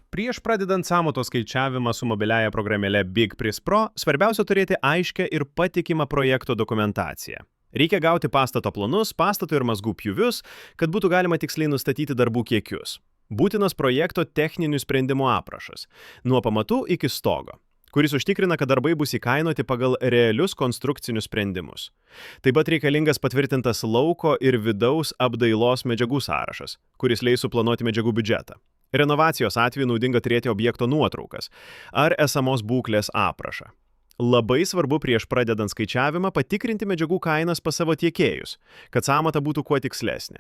Prieš pradedant sąmatos skaičiavimą su mobiliaja programėle BigPris Pro, svarbiausia turėti aiškę ir patikimą projekto dokumentaciją. Reikia gauti pastato planus, pastato ir mazgų pjūvius, kad būtų galima tiksliai nustatyti darbų kiekius. Būtinas projekto techninių sprendimų aprašas, nuo pamatų iki stogo, kuris užtikrina, kad darbai bus įkainoti pagal realius konstrukcinius sprendimus. Taip pat reikalingas patvirtintas lauko ir vidaus apdailos medžiagų sąrašas, kuris leis suplanuoti medžiagų biudžetą. Renovacijos atveju naudinga turėti objekto nuotraukas ar esamos būklės aprašą. Labai svarbu prieš pradedant skaičiavimą patikrinti medžiagų kainas pas savo tiekėjus, kad sąmata būtų kuo tikslesnė.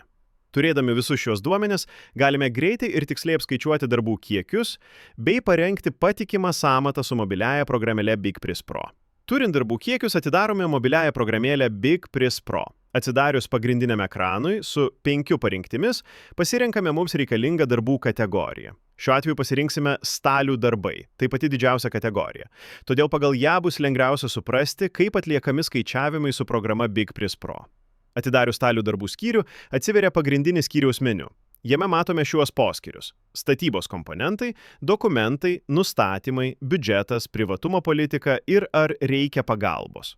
Turėdami visus šios duomenis, galime greitai ir tiksliai apskaičiuoti darbų kiekius bei parengti patikimą sąmatą su mobiliaja programėle BigPris Pro. Turint darbų kiekius, atidarome mobiliają programėlę BigPris Pro. Atsidarius pagrindiniam ekranui su 5 parinktimis, pasirenkame mums reikalingą darbų kategoriją. Šiuo atveju pasirinksime stalių darbai, tai pati didžiausia kategorija. Todėl pagal ją bus lengviausia suprasti, kaip atliekami skaičiavimai su programa BigPris Pro. Atidarius stalių darbų skyrių, atsiveria pagrindinis skyriaus meniu. Jame matome šiuos poskyrius – statybos komponentai, dokumentai, nustatymai, biudžetas, privatumo politika ir ar reikia pagalbos.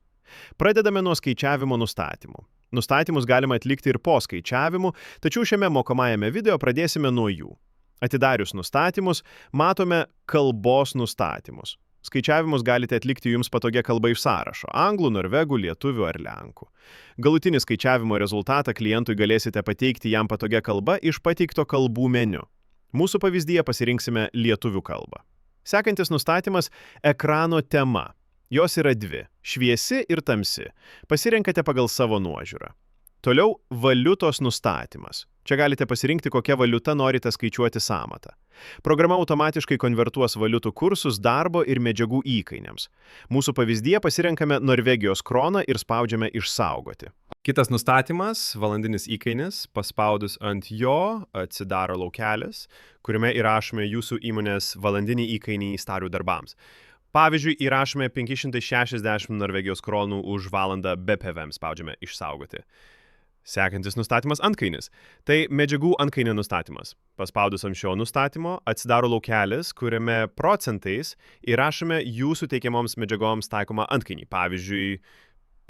Pradedame nuo skaičiavimo nustatymų. Nustatymus galima atlikti ir po skaičiavimų, tačiau šiame mokomajame video pradėsime nuo jų. Atidarius nustatymus, matome kalbos nustatymus. Skaičiavimus galite atlikti jums patogia kalba iš sąrašo – anglų, norvegų, lietuvių ar lenkų. Galutinį skaičiavimo rezultatą klientui galėsite pateikti jam patogia kalba iš pateikto kalbų meniu. Mūsų pavyzdyje pasirinksime lietuvių kalbą. Sekantis nustatymas – ekrano tema. Jos yra dvi – šviesi ir tamsi. Pasirenkate pagal savo nuožiūrą. Toliau valiutos nustatymas. Čia galite pasirinkti, kokią valiutą norite skaičiuoti sąmatą. Programa automatiškai konvertuos valiutų kursus darbo ir medžiagų įkainiams. Mūsų pavyzdyje pasirenkame Norvegijos kroną ir spaudžiame išsaugoti. Kitas nustatymas – valandinis įkainis. Paspaudus ant jo atsidaro laukelis, kuriame įrašome jūsų įmonės valandinį įkainį stalių darbams. Pavyzdžiui, įrašome 560 Norvegijos kronų už valandą be PVM, spaudžiame išsaugoti. Sekantis nustatymas – antkainis. Tai medžiagų antkainio nustatymas. Paspaudus ant šio nustatymo atsidaro laukelis, kuriame procentais įrašome jūsų teikiamoms medžiagoms taikomą antkainį. Pavyzdžiui,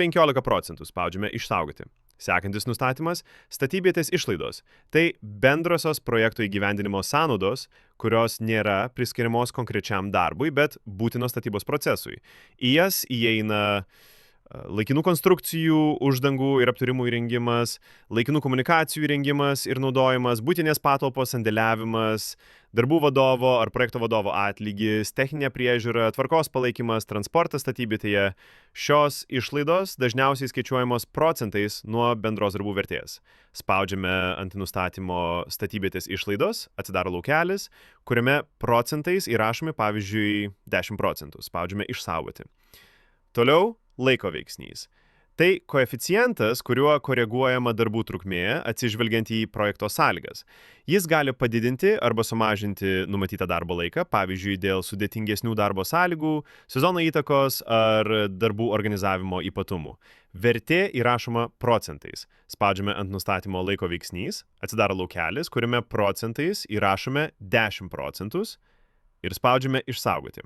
15% spaudžiame išsaugoti. Sekantis nustatymas – statybvietės išlaidos. Tai bendrosios projekto įgyvendinimo sąnaudos, kurios nėra priskiriamos konkrečiam darbui, bet būtinos statybos procesui. Į jas įeina laikinų konstrukcijų, uždangų ir aptarimų įrengimas, laikinų komunikacijų įrengimas ir naudojimas, būtinės patalpos sandėliavimas, darbų vadovo ar projekto vadovo atlygis, techninė priežiūra, tvarkos palaikymas, transportas statybvietėje. Šios išlaidos dažniausiai skaičiuojamos procentais nuo bendros darbų vertės. Spaudžiame ant nustatymo statybvietės išlaidos, atsidaro laukelis, kuriame procentais įrašomi pavyzdžiui 10%. Spaudžiame išsaugoti. Toliau laiko veiksnys. Tai koeficientas, kuriuo koreguojama darbų trukmė atsižvelgiant į projekto sąlygas. Jis gali padidinti arba sumažinti numatytą darbo laiką, pavyzdžiui, dėl sudėtingesnių darbo sąlygų, sezono įtakos ar darbų organizavimo ypatumų. Vertė įrašoma procentais. Spaudžiame ant nustatymo laiko veiksnys, atsidaro laukelis, kuriame procentais įrašome 10% ir spaudžiame išsaugoti.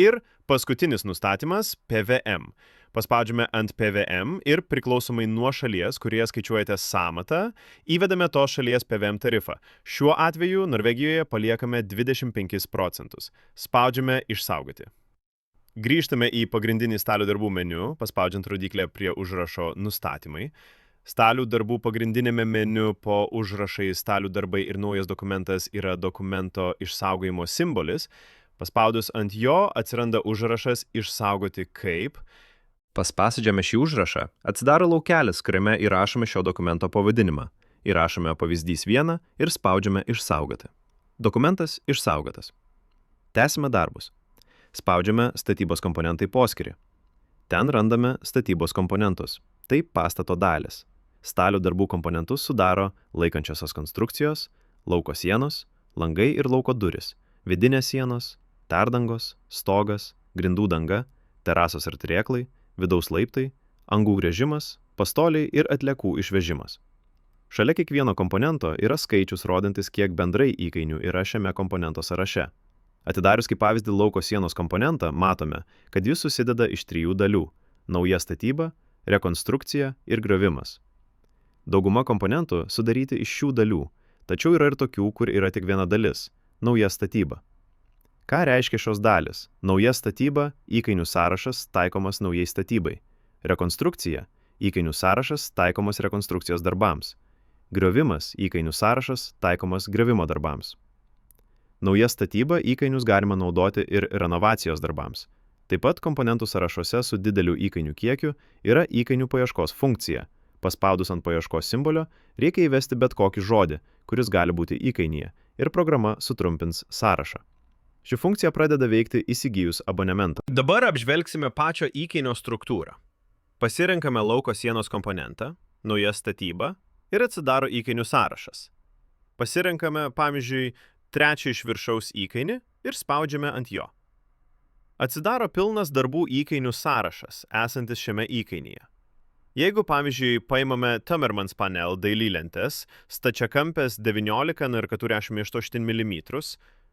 Ir paskutinis nustatymas – PVM. Paspaudžiame ant PVM ir priklausomai nuo šalies, kurioje skaičiuojate sąmatą, įvedame tos šalies PVM tarifą. Šiuo atveju Norvegijoje paliekame 25%. Spaudžiame išsaugoti. Grįžtame į pagrindinį stalių darbų meniu, paspaudžiant rodyklę prie užrašo nustatymai. Stalių darbų pagrindinėme meniu po užrašai stalių darbai ir naujas dokumentas yra dokumento išsaugojimo simbolis. Paspaudus ant jo atsiranda užrašas išsaugoti kaip. Paspaudžiame šį užrašą, atsidaro laukelis, kuriame įrašome šio dokumento pavadinimą. Įrašome pavyzdys 1 ir spaudžiame išsaugoti. Dokumentas išsaugotas. Tęsime darbus. Spaudžiame statybos komponentai poskyrį. Ten randame statybos komponentus. Tai pastato dalis. Stalių darbų komponentus sudaro laikančiosios konstrukcijos, lauko sienos, langai ir lauko duris, vidinės sienos, tardangos, stogas, grindų danga, terasos ir turėklai, vidaus laiptai, angų gręžimas, pastoliai ir atliekų išvežimas. Šalia kiekvieno komponento yra skaičius rodantis, kiek bendrai įkainių yra šiame komponento sąraše. Atidarius kaip pavyzdį lauko sienos komponentą, matome, kad jis susideda iš 3 dalių – nauja statyba, rekonstrukcija ir griovimas. Dauguma komponentų sudaryti iš šių dalių, tačiau yra ir tokių, kur yra tik viena dalis – nauja statyba. Ką reiškia šios dalis? Nauja statyba – įkainių sąrašas taikomas naujai statybai. Rekonstrukcija – įkainių sąrašas taikomas rekonstrukcijos darbams. Griovimas – įkainių sąrašas taikomas griovimo darbams. Nauja statyba įkainius galima naudoti ir renovacijos darbams. Taip pat komponentų sąrašuose su dideliu įkainių kiekiu yra įkainių paieškos funkcija. Paspaudus ant paieškos simbolio reikia įvesti bet kokį žodį, kuris gali būti įkainyje, ir programa sutrumpins sąrašą. Ši funkcija pradeda veikti įsigijus abonementą. Dabar apžvelgsime pačio įkainio struktūrą. Pasirenkame lauko sienos komponentą, nauja statyba ir atsidaro įkainių sąrašas. Pasirenkame, pavyzdžiui, trečią iš viršaus įkainį ir spaudžiame ant jo. Atsidaro pilnas darbų įkainių sąrašas, esantis šiame įkainyje. Jeigu, pavyzdžiui, paimame Timmermans panel dailylentes, stačiakampės 19,48 mm,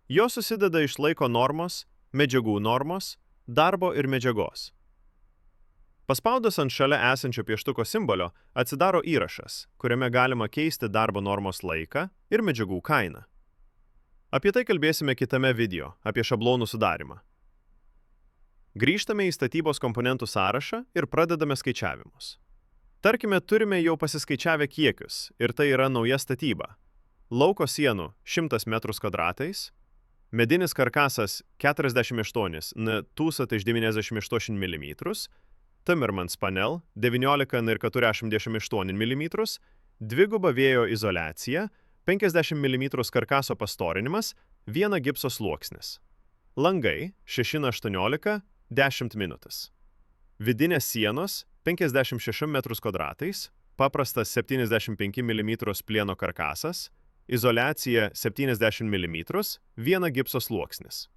jos susideda iš laiko normos, medžiagų normos, darbo ir medžiagos. Paspaudus ant šalia esančio pieštuko simbolio atsidaro įrašas, kuriame galima keisti darbo normos laiką ir medžiagų kainą. Apie tai kalbėsime kitame video, apie šablonų sudarimą. Grįžtame į statybos komponentų sąrašą ir pradedame skaičiavimus. Tarkime, turime jau pasiskaičiavę kiekius ir tai yra nauja statyba. Lauko sienų 100 m2, medinis karkasas 48 n 1098 mm, Timmermans panel 19,48 mm, dviguba vėjo izoliacija, 50 mm karkaso pastorinimas, 1 gipso sluoksnis. Langai 6x18, 10 minutės. Vidinės sienos 56 m2, paprastas 75 mm plieno karkasas, izoliacija 70 mm, 1 gipso sluoksnis.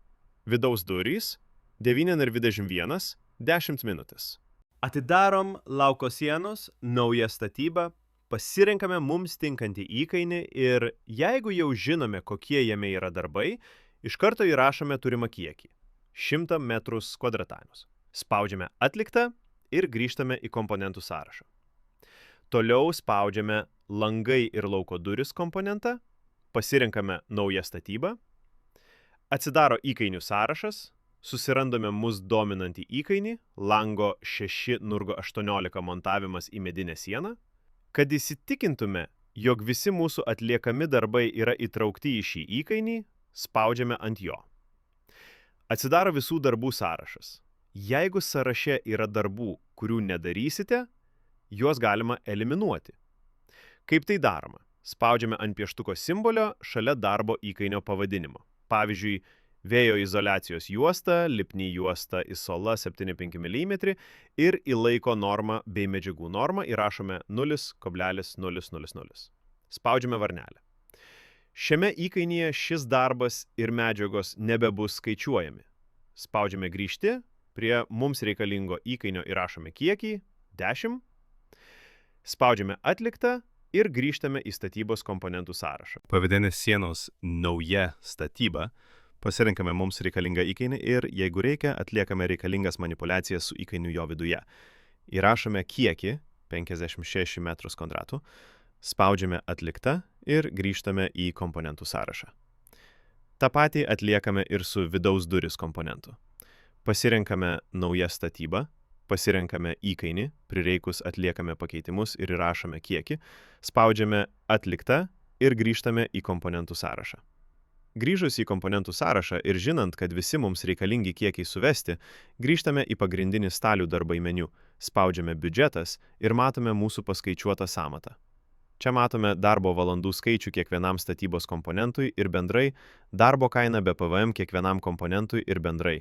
Vidaus durys 9x21, 10 minutės. Atidarom lauko sienos, nauja statyba, pasirenkame mums tinkantį įkainį ir jeigu jau žinome, kokie jame yra darbai, iš karto įrašome turimą kiekį – 100 m2. Spaudžiame atliktą ir grįžtame į komponentų sąrašą. Toliau spaudžiame langai ir lauko duris komponentą, pasirenkame naują statybą, atsidaro įkainių sąrašas, susirandame mus dominantį įkainį, lango 6x18 montavimas į medinę sieną. Kad įsitikintume, jog visi mūsų atliekami darbai yra įtraukti į šį įkainį, spaudžiame ant jo. Atsidaro visų darbų sąrašas. Jeigu sąraše yra darbų, kurių nedarysite, juos galima eliminuoti. Kaip tai daroma? Spaudžiame ant pieštuko simbolio šalia darbo įkainio pavadinimo. Pavyzdžiui, vėjo izoliacijos juosta, lipni juosta isola 7,5 mm ir į laiko normą bei medžiagų normą įrašome 0,000. Spaudžiame varnelę. Šiame įkainyje šis darbas ir medžiagos nebebus skaičiuojami. Spaudžiame grįžti, prie mums reikalingo įkainio įrašome kiekį 10, spaudžiame atliktą ir grįžtame į statybos komponentų sąrašą. Pavadinęs sienos nauja statyba, pasirenkame mums reikalingą įkainį ir, jeigu reikia, atliekame reikalingas manipulacijas su įkainiu jo viduje. Įrašome kiekį 56 m2, spaudžiame atliktą ir grįžtame į komponentų sąrašą. Ta patį atliekame ir su vidaus duris komponentu. Pasirenkame naują statybą, pasirenkame įkainį, prireikus atliekame pakeitimus ir įrašome kiekį, spaudžiame atliktą ir grįžtame į komponentų sąrašą. Grįžus į komponentų sąrašą ir žinant, kad visi mums reikalingi kiekiai suvesti, grįžtame į pagrindinį stalių darbai meniu, spaudžiame biudžetas ir matome mūsų paskaičiuotą sąmatą. Čia matome darbo valandų skaičių kiekvienam statybos komponentui ir bendrai, darbo kainą be PVM kiekvienam komponentui ir bendrai,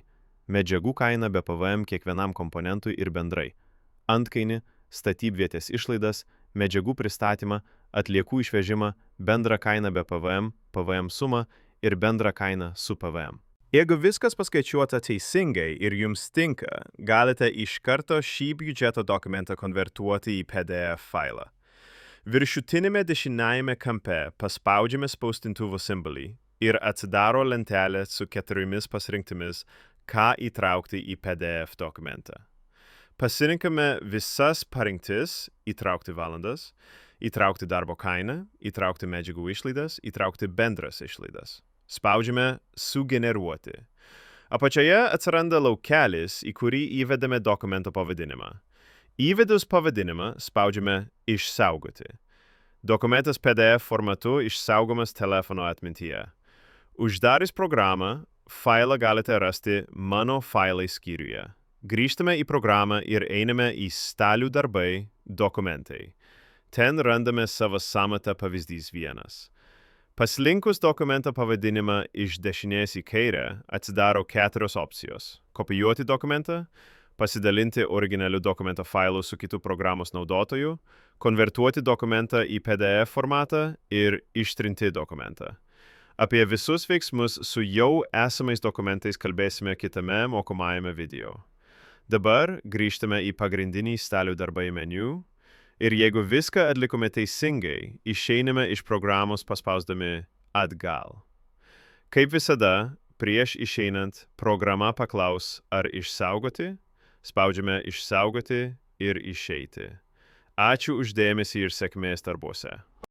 medžiagų kainą be PVM kiekvienam komponentui ir bendrai, antkainį, statybvietės išlaidas, medžiagų pristatymą, atliekų išvežimą, bendrą kainą be PVM, PVM sumą ir bendrą kainą su PVM. Jeigu viskas paskaičiuota teisingai ir jums tinka, galite iš karto šį biudžeto dokumentą konvertuoti į PDF failą. Viršutinėme dešiniajame kampe paspaudžiame spausdintuvo simbolį, ir atsidaro lentelė su 4 pasirinktimis, ką įtraukti į PDF dokumentą. Pasirinkame visas parinktis, įtraukti valandas, įtraukti darbo kainą, įtraukti medžiagų išlaidas, įtraukti bendras išlaidas. Spaudžiame sugeneruoti. Apačioje atsiranda laukelis, į kurį įvedame dokumento pavadinimą. Įvedus pavadinimą spaudžiame išsaugoti. Dokumentas PDF formatu išsaugomas telefono atmintyje. Uždarius programą, failą galite rasti Mano failai skyriuje. Grįžtame į programą ir einame į Stalių darbai dokumentai. Ten randame savo sąmatą pavyzdys 1. Paslinkus dokumento pavadinimą iš dešinės į kairę atsidaro 4 opcijos. Kopijuoti dokumentą, pasidalinti originaliu dokumento failu su kitų programos naudotoju, konvertuoti dokumentą į PDF formatą ir ištrinti dokumentą. Apie visus veiksmus su jau esamais dokumentais kalbėsime kitame mokomajame video. Dabar grįžtame į pagrindinį Stalių darbai meniu ir jeigu viską atlikome teisingai, išeiname iš programos paspausdami atgal. Kaip visada, prieš išeinant, programa paklaus ar išsaugoti, spaudžiame išsaugoti ir išeiti. Ačiū už dėmesį ir sėkmės darbuose.